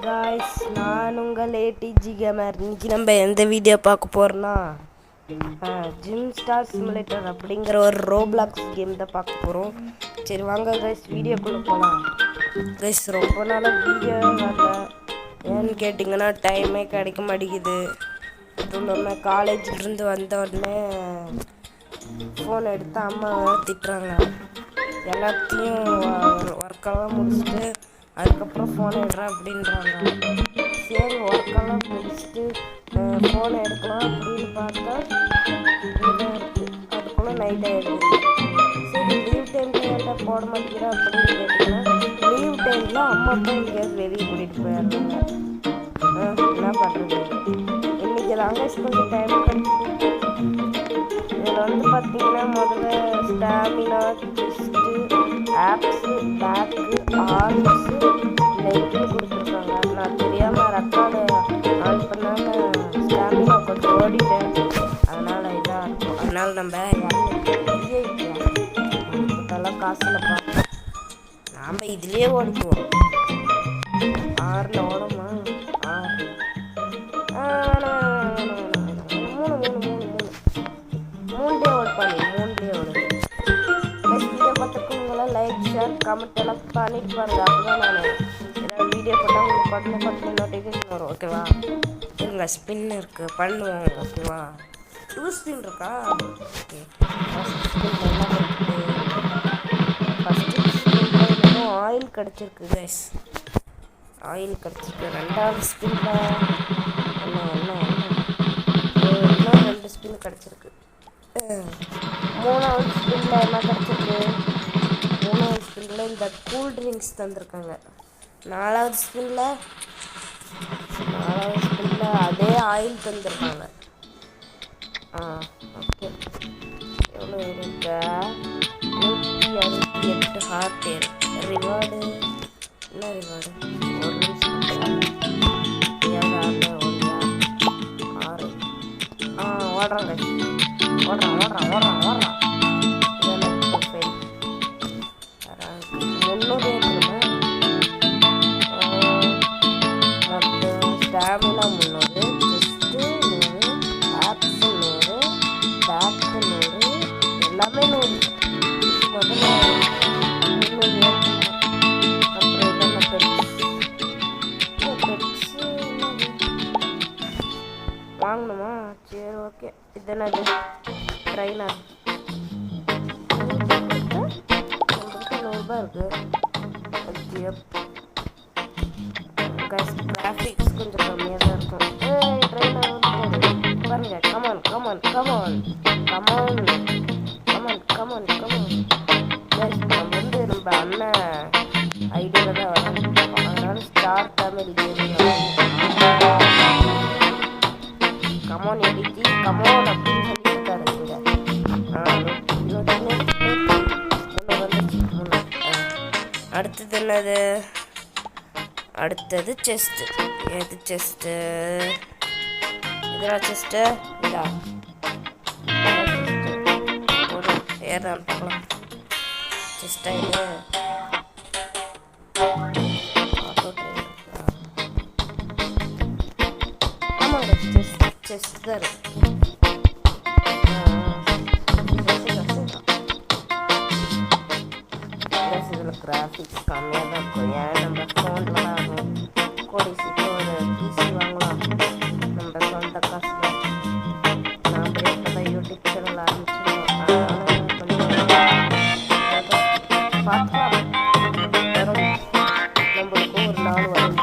Guys, நான் உங்கள் ADG gamer. இன்னைக்கு நம்ம எந்த வீடியோ பார்க்க போகிறோன்னா ஜிம் ஸ்டார் சிமுலேட்டர் அப்படிங்கிற ஒரு ரோப்ளாக்ஸ் கேம் தான் பார்க்க போகிறோம். சரி வாங்க கைஸ், வீடியோக்குள்ளே போகலாம். கைஸ், ரொம்ப நாளாக வீடியோ வரல. ஏன்னு கேட்டிங்கன்னா டைமே கிடைக்க மாட்டேங்குது. அதுவும் இல்லாமல் காலேஜிலிருந்து வந்த உடனே ஃபோன் எடுத்து அம்மா திட்டுறாங்க. எல்லாத்தையும் ஒர்க்கெல்லாம் முடிச்சுட்டு அதுக்கப்புறம் ஃபோன் எடுறேன் அப்படின்றாங்க. சரி ஒர்க்கெல்லாம் முடிச்சுட்டு ஃபோன் எடுக்கலாம் அப்படின்னு பார்த்தா இதாக இருக்குது. அதுக்குள்ளே நைட் ஆகிடுது. சரி லீவ் டைமில் ஏன்டா போட மாட்டேங்கிறேன் அப்படின்னு கேட்டிங்கன்னா லீவ் டைமில் அம்மா அப்பா எங்கேயாவது வெளியே கூட்டிகிட்டு போயிடுறாங்க. என்ன பண்ணுறது? இன்றைக்கி தாங்க கொஞ்சம் டைம் கிடைச்சிது. இதில் பார்த்தீங்கன்னா முதல்ல stamina, chest, abs, back, arms, leg கொடுத்துருக்காங்க. நான் தெரியாமல் ரெக்கார்டு ஆன் பண்ணாமல் ஸ்டாமினா கொஞ்சம் ஓடிட்டேன். அதனால் இதாக இருக்கும். அதனால் நம்ம இதெல்லாம் காசில் பார்த்தோம். நாம் இதுலேயே ஓடிக்குவோம். 6ல் ஓடுமா? 6 மூணுலேயே ஓடுப்பாங்க. மூணுலேயே ஓடுது. வீடியோ பார்த்துருக்கவங்களாம் லைக், ஷேர், கமெண்ட் எல்லாம் பண்ணிட்டு பாருங்க. அப்போதான் நான் ஏதாவது வீடியோ போட்டால் உங்களுக்கு பட்டு நோட்டிஃபிகேஷன் வரும். ஓகேவா? இருங்க, ஸ்பின் இருக்குது, பண்ணுவோம். ஓகேவா? 2 ஸ்பின் இருக்கா? ஓகே. ஃபஸ்ட் ஸ்பின்னும் ஆயில் கிடச்சிருக்கு கைஸ். ஆயில் கிடச்சிருக்கு. 2வது ஸ்பின்னில் இன்னும் 2 ஸ்பின் கிடச்சிருக்கு. 3வது ஸ்பின்னில் என்ன கிடச்சிருக்கு? 3வது ஸ்பின்னில் இந்த கூல் ட்ரிங்க்ஸ் தந்திருக்காங்க. 4வது ஸ்பின்னில் அதே ஆயில் தந்திருக்காங்க. ஓகே. எவ்வளோ இருக்கு? 168 ஹார்ட் ஏர் ரிவார்டு. என்ன ரிவார்டு? ஒரு நிமிஷம். 6 ஓடுறாங்க. ஓடுறான். 300 ஏற்றுமா? ஸ்டாமினா 300, செஸ்ட்டு 100, ஆப்ஸு 100, பேக்கு 100, எல்லாமே 100. முதல்ல 300 ஏற்றுமா? அப்புறம் இதெல்லாம் பெட்ஸு வாங்கணுமா? சரி ஓகே. இதெல்லாம் ட்ரைனர் நம்மளுக்கு 100 இருக்குது. கிராஃபிக்ஸ் கொஞ்சம் கம்மியாக தான் இருக்கும். ட்ரைனர் பாருங்க. கமான் நம்ம அண்ணன் ஐடியாவில் தான் வரும். அதனால ஸ்டார் ஃபேமிலி கமான் எடிட்டி கமான் அப்படின்னு சொல்லியிருக்காரு. அடுத்தது என்னது? அடுத்தது செஸ்ட்டு. எது செஸ்ட்டு? இதெல்லாம் செஸ்ட்டு. இதா ஒரு ஏறான் பார்க்கலாம். செஸ்டா இது? ஆமாங்க, செஸ்ட் தான் இருக்கு. இதில் கிராஃபிக்ஸ் கம்மியாக தான் இருக்கும். ஏன்னா நம்ம ஃபோனில் தான் ஆகும். கோடி சீக்கிரம் ஒரு பிசி வாங்கலாம் நம்ம சொந்த காசில். நாம் இப்போ தான் யூடியூப் சேனல் ஆரம்பிச்சிடுவோம். அதனால கொஞ்சம் பார்க்கலாம். நம்மளுக்கும் ஒரு நாள் வரும்.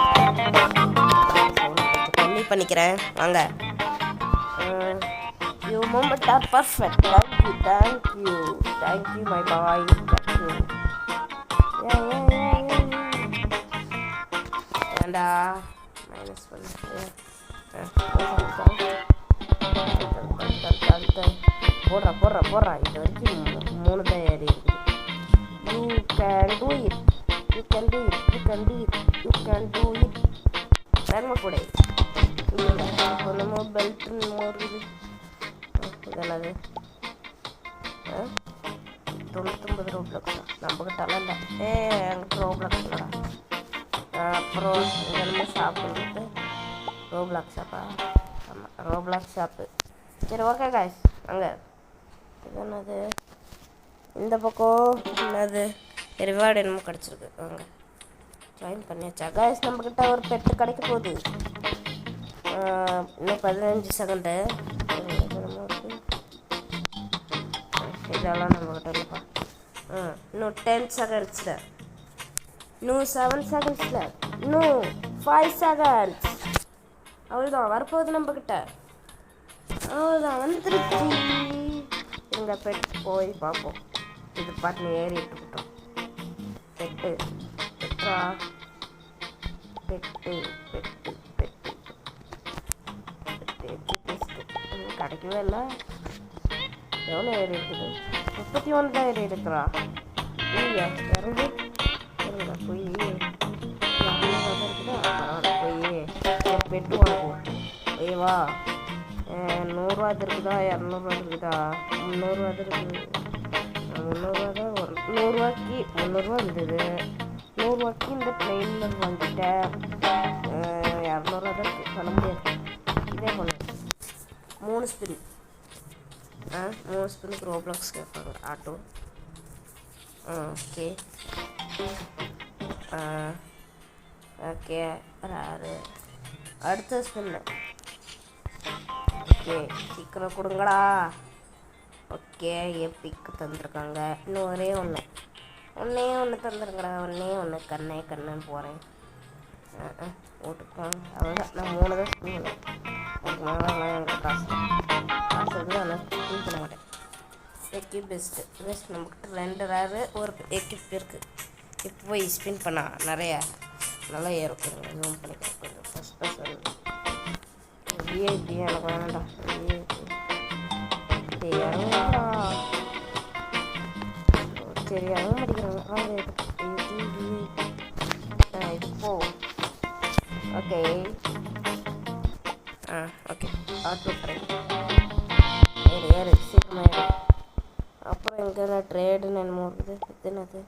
கொஞ்சம் கம்மி பண்ணிக்கிறேன் வாங்க. You moment are perfect. Thank you my boy. Thank you. ஏண்டா -1 போடுறா. இது வரைக்கும் 3 தான் ஏறி இருக்குது. You can do it. வேகமாக கூட இப்போ நம்ம பெல்ட்னு இருக்குது. இதெல்லாம் 99 ரோப்ளாக்ஸ் நம்மகிட்டலாம் இல்லை. என்கிட்ட ரோப்ளாக்ஸ் இல்லைடா. அப்புறம் இங்கே நம்ம சாப்பிட்றது ரோப்ளாக் ஷாப்பா? ஆமாம், ரோப்ளாக் ஷாப்பு. சரி, ஓகே காய்ஸ். அங்கே இது என்னது, இந்த பக்கம் என்னது ரிவார்டு என்னமோ கிடச்சிருக்கு. வாங்க ஜாயின் பண்ணியாச்சா காய்ஸ்? நம்மக்கிட்ட ஒரு பெட்டு கிடைக்க போகுது. இன்னும் 15 செகண்டு. இதெல்லாம் நம்மக்கிட்ட இல்லைப்பா. இன்னும் 10 செகண்ட்ஸில், இன்னும் 7 செகண்ட்ஸில், இன்னும் 5 செகண்ட்ஸ். அவ்வளோதான், வரப்போகுது நம்மக்கிட்ட. அவ்வளோதான், வந்துருச்சு. இங்கே பெட் போய் பார்ப்போம். இது பார்த்து ஏறிட்டு இருக்கட்டும். பெட்டு பெட்டா, பெட்டு பெட்டு பெட்டு பெட்டு கிடைக்கவே இல்லை. எவ்வளோ ஏறி இருக்குது? 31 தான் ஏறி இருக்கிறா. இல்லையா இறங்கு இறங்க போய் இருக்குதா? பரவாயில்ல, போய் ஒரு பெட்டு வாங்குவோம். ஓகேவா? 100 இருக்குதா, 200 இருக்குதா, 300 இருக்குது. 300 தான் வரும். 100 இருந்தது. 100 இந்த ட்ரெயினில் வாங்கிட்டேன். 200 தான் இருக்குது. பண்ண முடியாது. இதே பண்ணு. 3 ஸ்பின். 3 ஸ்பின்னுக்கு ரோப்ளாக்ஸ் கேட்பாங்க. ஆட்டோ. Okay okay. அடுத்த ஸ்பின்னு. ஓகே, சீக்கிரம் கொடுங்கடா. ஓகே, எப்பிக்கு தந்துருக்காங்க. இன்னும் ஒன்றே ஒன்று தந்துருங்கடா. ஒன்று கண்ணுன்னு போகிறேன். ஓட்டுக்காங்க. அவ்வளோதான், நான் 3 தான் ஸ்பின் பண்ணேன். அதுக்கு மேலே எங்கள் காசு வந்து நான் ஸ்பின் பண்ண மாட்டேன். எக்கிப் பெஸ்ட்டு நம்மக்கிட்ட 2 ரேரு ஒரு எக்கிப் இருக்குது. இப்போ போய் ஸ்பின் பண்ணால் நிறையா நல்லா ஏறும். ஜூம் பண்ணிக்கிறேன் கொஞ்சம். ஃபஸ்ட் விஐபி எனக்கு வேணாம்டா. விஐபி இறங்குடா. சரி, இறங்க மாட்டேங்கிறாங்க. வாங்க இது போ. Okay okay. ஆட்டோ ட்ரெயின் ஏறு சீக்கிரமாக ஏறு. அப்புறம் எங்கே ட்ரேடுன்னு என்னமோ இருக்குது. என்னது?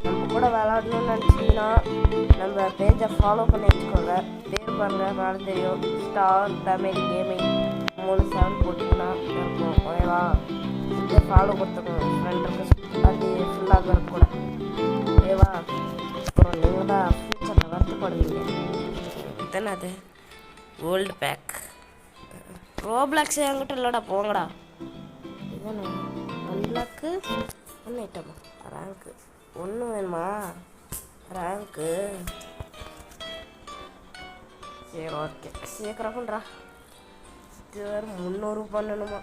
நம்ம கூட விளாடணும்னு நினச்சிங்கன்னா நம்ம பேஜை ஃபாலோ பண்ணி வச்சுக்கோங்க. பேர் பாருங்கள், மேலே தெரியும். ஸ்டார் தமிழ் கேமிங் 37 போட்டிங்கன்னா இருக்கும். ஓகேவா? இதை ஃபாலோ கொடுத்துக்கோங்க. ஃப்ரெண்டுக்கு அது ஃபுல்லாக இருக்கும் கூட. ஓகேவா? அப்புறம் நீங்கள் தான் ஃபியூச்சரில் வருத்தப்படுவீங்க. தானே அது கோல்டு பேக். ரோப்ளாக்ஸ் என்கிட்ட இல்லைடா, போங்கடா. இதுதானே 1 லாக்கு 1 ஐட்டமா? ரேங்க்கு 1 வேணுமா? ரேங்க்கு சரி, ஓகே. சீக்கிரம் பண்ணுறா. இது வேறு 300 பண்ணணுமா?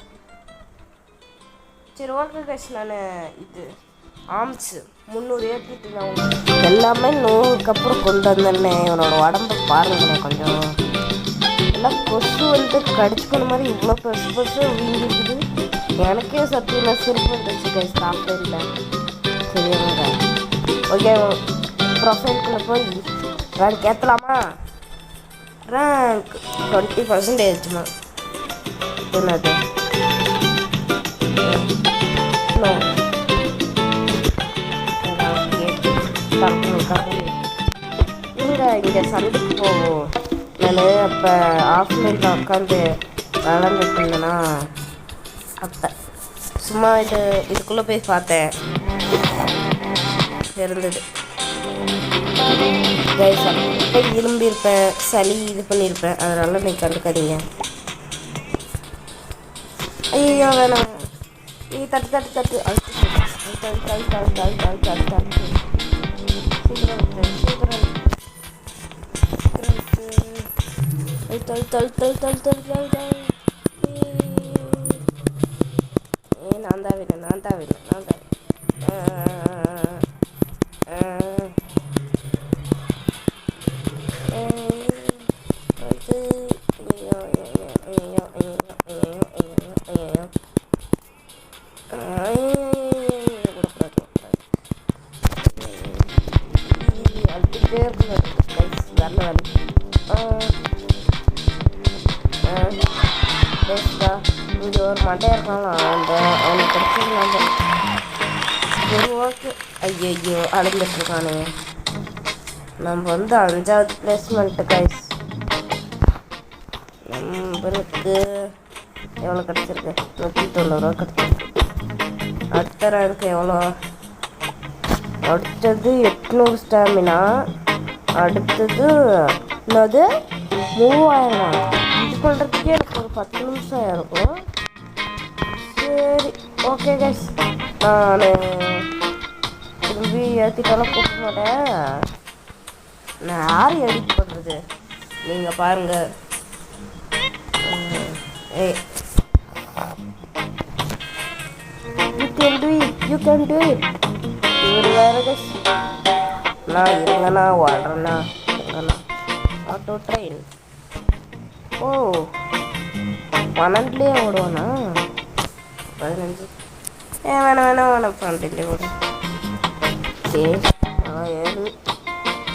சரி, ஓகே கைஸ். நான் இது ஆம்ஸு 300 ஏற்றிட்டு நான் எல்லாமே 100க்கு அப்புறம் கொண்டு வந்தேன்னே. இவனோட உடம்பு பாருங்களேன். கொஞ்சம் எல்லாம் கொசு வந்து கடிச்சுக்கணும் மாதிரி இவ்வளோ பெருசு வீங்கிருக்குது. எனக்கே சத்தியமாக சிரிப்பு வந்துச்சு கைஸ். சாப்பிட்டே இல்லை. சரிங்க, ஓகே. ப்ரொஃபைல்குள்ளே போய் ரேங்க் ஏற்றலாமா? ரேங்க் 20%. என்னது? இங்கே சண்டைக்கு போவோம். நான் அப்போ ஆஃப்லைனில் உட்காந்து விளாண்டுட்டு இருந்தேன்னா அப்போ சும்மா இதுக்குள்ளே போய் பார்த்தேன். இருந்தது கைஸ். அப்போ இரும்பிருப்பேன், சளி இது பண்ணியிருப்பேன். அதனால நீங்கள் கண்டுக்காதீங்க. ஐயோ வேணாம். தட்டு நான் தான் இங்கே ஒரு மட்டையாக இருக்காங்க. அவனுக்கு சரி ஓகே. ஐயோ அழுந்துட்டுருக்கானே. நம்ம வந்து 5வது பிளேஸ்மெண்ட்டு கைஸ். நம்மளுக்கு எவ்வளோ கிடச்சிருக்கு? 190 கிடச்சிருக்கு. அடுத்த ரேங்க் எவ்வளோ? அடுத்தது 800 ஸ்டாமினா. அடுத்தது என்னது 3000. இது பண்ணுறதுக்கே எனக்கு ஒரு 10 நிமிஷம் இருக்கும். சரி ஓகே கைஸ், நான் திரும்பி ஏற்றிட்டாலும் கூப்பிட மாட்டேன். நான் யார் எடிட் பண்ணுறது? நீங்கள் பாருங்கள். You can do it. இவர் வேறு கைஸ். நான் இருங்கண்ணா வாழ்றேண்ணா. இருங்கண்ணா ஆட்டோ ட்ரெயின். ஓ 12லேயே ஓடுவாண்ணா. 15. வேணாம் 12லேயே ஓடும். சரி 7.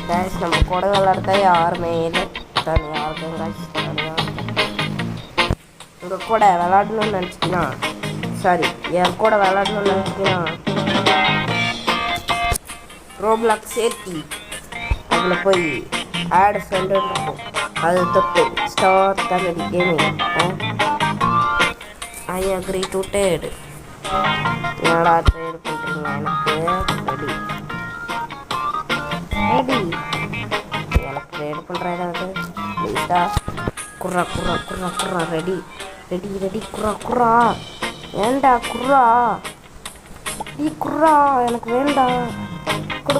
கேஷ் நம்ம கூட விளாட்றதா யாருமே இல்லை. தனியாக இருக்கும் கேஷ். தனியாக உங்கள் கூட விளாடணும்னு நினச்சிக்கினா, சாரி என் கூட விளாடணும்னு நினச்சிக்கினா ரோப்ளாக்ஸ் ஏற்றி அதில் போய் ஆட் ஃப்ரெண்டு இருக்கும். அது தொட்டு star Tamil gaming. I agree to trade. என்னடா ட்ரேட் பண்ணுறீங்க? எனக்கு ரெடி எனக்கு ட்ரேட் பண்ணுற ஏதாவது ப்ளீஸா. குர்ரா ரெடி குர்ரா ஏண்டா குர்ரா குர்ரா எனக்கு வேண்டாம். குடு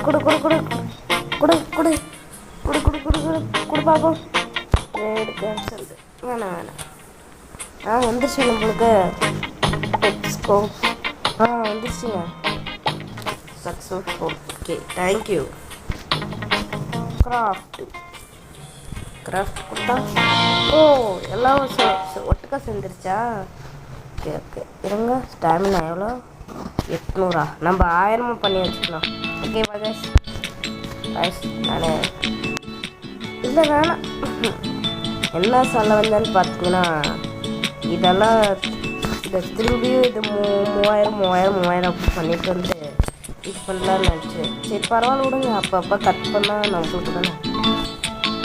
பாப்போம். Trade cancel. வேணாம். வந்துருச்சு நம்மளுக்கு டெக்ஸ்கோ. வந்துருச்சுங்க. சக்ஸஸ்ஃபுல். Okay thank you. கிராஃப்ட் கொடுத்தா எல்லாம் ஒட்டுக்கா சேர்ந்துருச்சா? ஓகே இருங்க. ஸ்டாமினா எவ்வளோ? 800. நம்ம 1000 பண்ணி வச்சுக்கலாம். ஓகே பாஜாஸ் நான் இல்லை வேணாம். என்ன சொல்ல வந்தேன்னு பார்த்தீங்கன்னா, இதெல்லாம் இதை திரும்பியும் இது 3000 பண்ணிட்டு வந்து இது பண்ணலான்னு நினச்சேன். சரி பரவாயில்ல விடுங்க. அப்பப்போ கட் பண்ணால் நம்மளுக்கு தானே.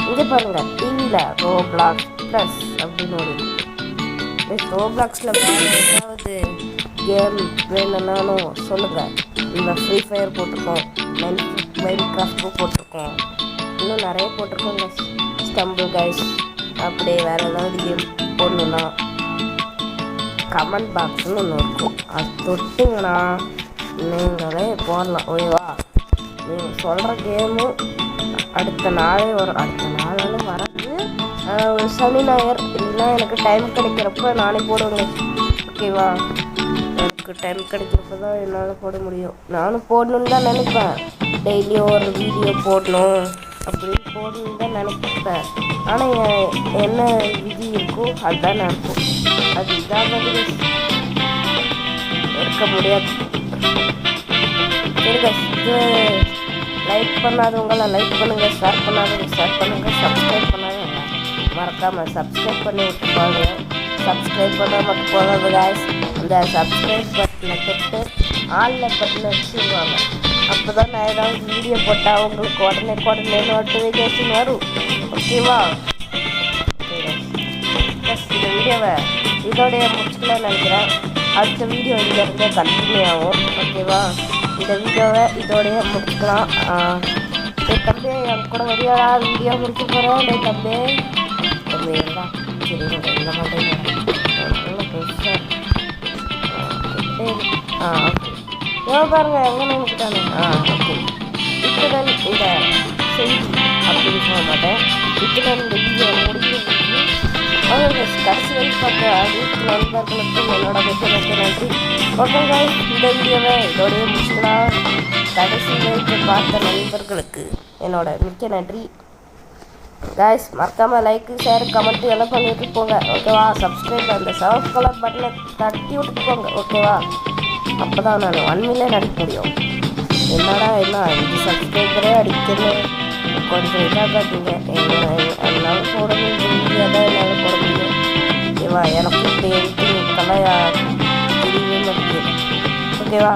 இங்கே பாருங்கள் டிவியில் ரோப்ளாக்ஸ் ப்ளஸ் அப்படின்னு ஒரு ரோப்ளாக்ஸில் ஏதாவது கேம் வேணும்னாலும் சொல்லுங்கள். இந்த ஃப்ரீ ஃபயர் போட்டிருக்கோம், மைண்ட் கிராஃப்ட்டும் போட்டிருக்கோம், இன்னும் நிறைய போட்டிருக்கோங்க. ஸ்டம்பிள் கைஸ் அப்படியே வேறு ஏதாவது கேம் போடணுன்னா கமெண்ட் பாக்ஸ்னு ஒன்று இருக்கும். அது தொட்டிங்கன்னா நீங்களே போடலாம். ஓகேவா? நீங்கள் சொல்கிற கேமு அடுத்த நாளே வரும். அடுத்த நாளும் வரது சனி ஞாயிறு இல்லைன்னா எனக்கு டைம் கிடைக்கிறப்ப நானே போடுவேங்க. ஓகேவா? எனக்கு டைம் கிடைக்கிறப்ப தான் என்னால் போட முடியும். நானும் போடணுன்னு தான் நினைப்பேன். டெய்லியும் ஒரு வீடியோ போடணும் அப்படின்னு போடணுன்னு தான் நினைப்பேன். ஆனால் என்ன விதி இருக்கோ அதுதான் நடக்கும். அது இதாக இருக்க முடியாது. சரி இது லைக் பண்ணாதவங்களாம் லைக் பண்ணுங்கள், ஷேர் பண்ணாதவங்க ஷேர் பண்ணுங்கள், சப்ஸ்கிரைப் பண்ணாதவங்க மறக்காமல் சப்ஸ்கிரைப் பண்ணி விட்டுப்பாங்க. சப்ஸ்கிரைப் பண்ணால் மட்டும் போதாது காய்ஸ். அந்த சப்ஸ்கிரைப் பட்டனை தொட்டு ஆன்லைன் பட்டனை வச்சுருவாங்க. அப்போ தான் நான் ஏதாவது வீடியோ போட்டால் உங்களுக்கு உடனே நோட்டிஃபிகேஷன் வரும். ஓகேவா? இந்த வீடியோவை இதோடைய முடிச்சுக்கலாம்னு நினைக்கிறேன். அடுத்த வீடியோ இங்கேருந்தே கண்டினியூ ஆகும். ஓகேவா? இந்த வீடியோவை இதோடைய முடிச்சுக்கலாம். தம்பி என் கூட வரியாடா வீடியோ முடிக்க போகிறேன். தம்பி எல்லாம் சரி இந்த மாதிரி பெருசாக ஓகே பாருங்க எங்கே நினைக்கிட்டானே. ஓகே இத்துடன் இந்த செய்தி அப்படின்னு சொல்ல மாட்டேன். இத்துடன் இந்த வீடியோ முடிஞ்சு கடைசி வரைக்கும் பார்த்த அனைத்து நண்பர்களுக்கும் என்னோட மிக நன்றி. ஓகே காய்ஸ், இந்த வீடியோவை இதோடய முடிச்சுக்கலாம். கடைசி வரைக்கும் பார்த்த நண்பர்களுக்கு என்னோட மிக்க நன்றி காய்ஸ். மறக்காமல் லைக்கு ஷேர் கமெண்ட்டு எல்லாம் பண்ணிவிட்டு போங்க. ஓகேவா? சப்ஸ்கிரைப் அந்த சவுண்ட் கலர் பட்டனை தட்டி விட்டு போங்க. ஓகேவா? அப்போ தான் நான் 1 மில்லியன் அடிக்க முடியும். என்னடா என்ன 5 சப்ஸ்கிரைபரே அடிக்கணும். கொஞ்சம் இதாக காட்டுங்க. என்னால் போட முடியும் வீடியோ தான் என்னால் போட முடியும். ஓகேவா? எனக்கு இப்படி எடிட்டிங் தெரியவே மாட்டேங்குது. ஓகேவா?